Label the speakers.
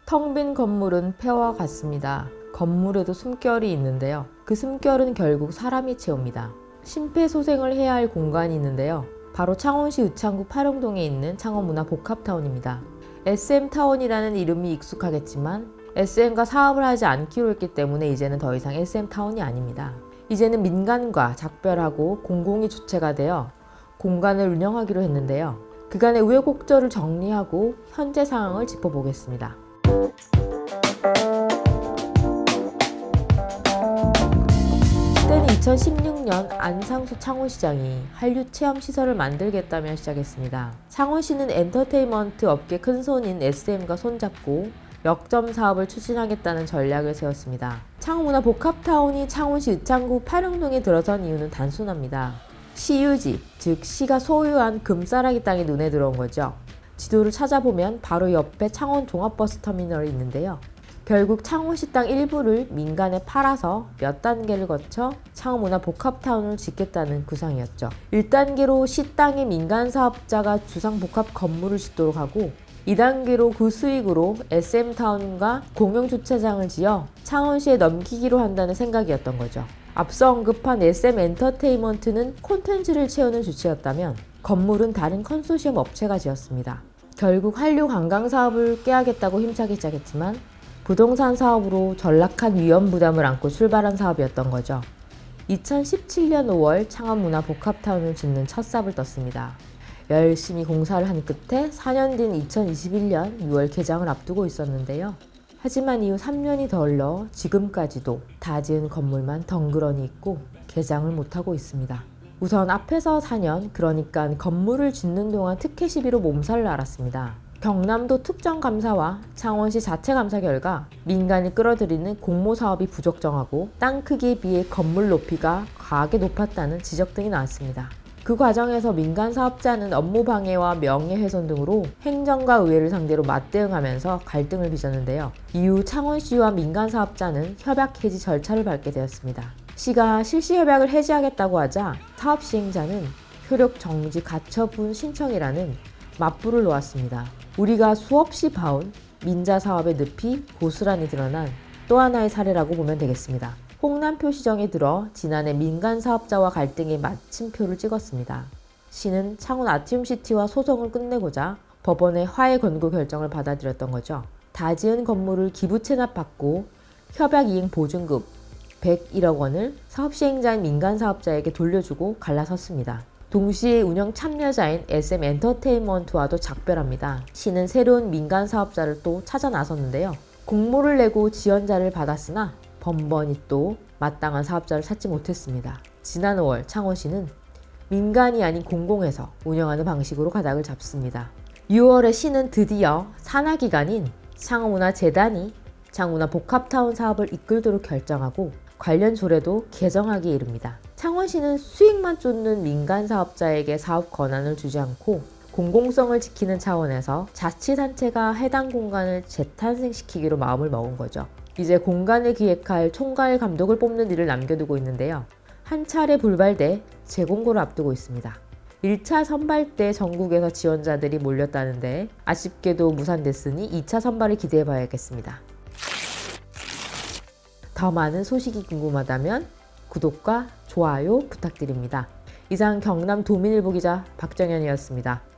Speaker 1: 텅 빈 건물은 폐와 같습니다. 건물에도 숨결이 있는데요. 그 숨결은 결국 사람이 채웁니다. 심폐소생을 해야 할 공간이 있는데요. 바로 창원시 의창구 파령동에 있는 창원문화복합타운입니다. SM타운이라는 이름이 익숙하겠지만 SM과 사업을 하지 않기로 했기 때문에 이제는 더 이상 SM타운이 아닙니다. 이제는 민간과 작별하고 공공이 주체가 되어 공간을 운영하기로 했는데요. 그간의 우여곡절을 정리하고 현재 상황을 짚어보겠습니다. 때는 2016년 안상수 창원시장이 한류체험시설을 만들겠다며 시작했습니다. 창원시는 엔터테인먼트 업계 큰손인 SM과 손잡고 역점 사업을 추진하겠다는 전략을 세웠습니다. 창원문화복합타운이 창원시 의창구 파령동에 들어선 이유는 단순합니다. 시유지, 즉 시가 소유한 금싸라기 땅이 눈에 들어온 거죠. 지도를 찾아보면 바로 옆에 창원 종합버스터미널이 있는데요. 결국 창원시 땅 일부를 민간에 팔아서 몇 단계를 거쳐 창원문화복합타운을 짓겠다는 구상이었죠. 1단계로 시 땅의 민간 사업자가 주상복합 건물을 짓도록 하고 2단계로 그 수익으로 SM타운과 공영주차장을 지어 창원시에 넘기기로 한다는 생각이었던 거죠. 앞서 언급한 SM엔터테인먼트는 콘텐츠를 채우는 주체였다면 건물은 다른 컨소시엄 업체가 지었습니다. 결국 한류 관광 사업을 깨야겠다고 힘차게 시작했지만 부동산 사업으로 전락한 위험 부담을 안고 출발한 사업이었던 거죠. 2017년 5월 창원문화복합타운을 짓는 첫 삽을 떴습니다. 열심히 공사를 한 끝에 4년 뒤인 2021년 6월 개장을 앞두고 있었는데요. 하지만 이후 3년이 더 흘러 지금까지도 다 지은 건물만 덩그러니 있고 개장을 못하고 있습니다. 우선 앞에서 4년, 그러니까 건물을 짓는 동안 특혜 시비로 몸살을 앓았습니다. 경남도 특정감사와 창원시 자체 감사 결과 민간이 끌어들이는 공모사업이 부적정하고 땅 크기에 비해 건물 높이가 과하게 높았다는 지적 등이 나왔습니다. 그 과정에서 민간 사업자는 업무 방해와 명예훼손 등으로 행정과 의회를 상대로 맞대응하면서 갈등을 빚었는데요. 이후 창원시와 민간 사업자는 협약 해지 절차를 밟게 되었습니다. 시가 실시 협약을 해지하겠다고 하자 사업 시행자는 효력 정지 가처분 신청이라는 맞불을 놓았습니다. 우리가 수없이 봐온 민자 사업의 늪이 고스란히 드러난 또 하나의 사례라고 보면 되겠습니다. 홍남표 시정에 들어 지난해 민간 사업자와 갈등에 마침표를 찍었습니다. 시는 창원 아티움시티와 소송을 끝내고자 법원의 화해 권고 결정을 받아들였던 거죠. 다 지은 건물을 기부 체납받고 협약 이행 보증금 101억 원을 사업 시행자인 민간 사업자에게 돌려주고 갈라섰습니다. 동시에 운영 참여자인 SM엔터테인먼트와도 작별합니다. 시는 새로운 민간 사업자를 또 찾아 나섰는데요. 공모를 내고 지원자를 받았으나 번번이 또 마땅한 사업자를 찾지 못했습니다. 지난 5월 창원시는 민간이 아닌 공공에서 운영하는 방식으로 가닥을 잡습니다. 6월에 시는 드디어 산하기관인 창원문화재단이 창원문화복합타운 사업을 이끌도록 결정하고 관련 조례도 개정하기에 이릅니다. 창원시는 수익만 쫓는 민간 사업자에게 사업 권한을 주지 않고 공공성을 지키는 차원에서 자치단체가 해당 공간을 재탄생시키기로 마음을 먹은 거죠. 이제 공간을 기획할 총괄 감독을 뽑는 일을 남겨두고 있는데요. 한 차례 불발돼 재공고를 앞두고 있습니다. 1차 선발 때 전국에서 지원자들이 몰렸다는데 아쉽게도 무산됐으니 2차 선발을 기대해봐야겠습니다. 더 많은 소식이 궁금하다면 구독과 좋아요 부탁드립니다. 이상 경남 도민일보 기자 박정현이었습니다.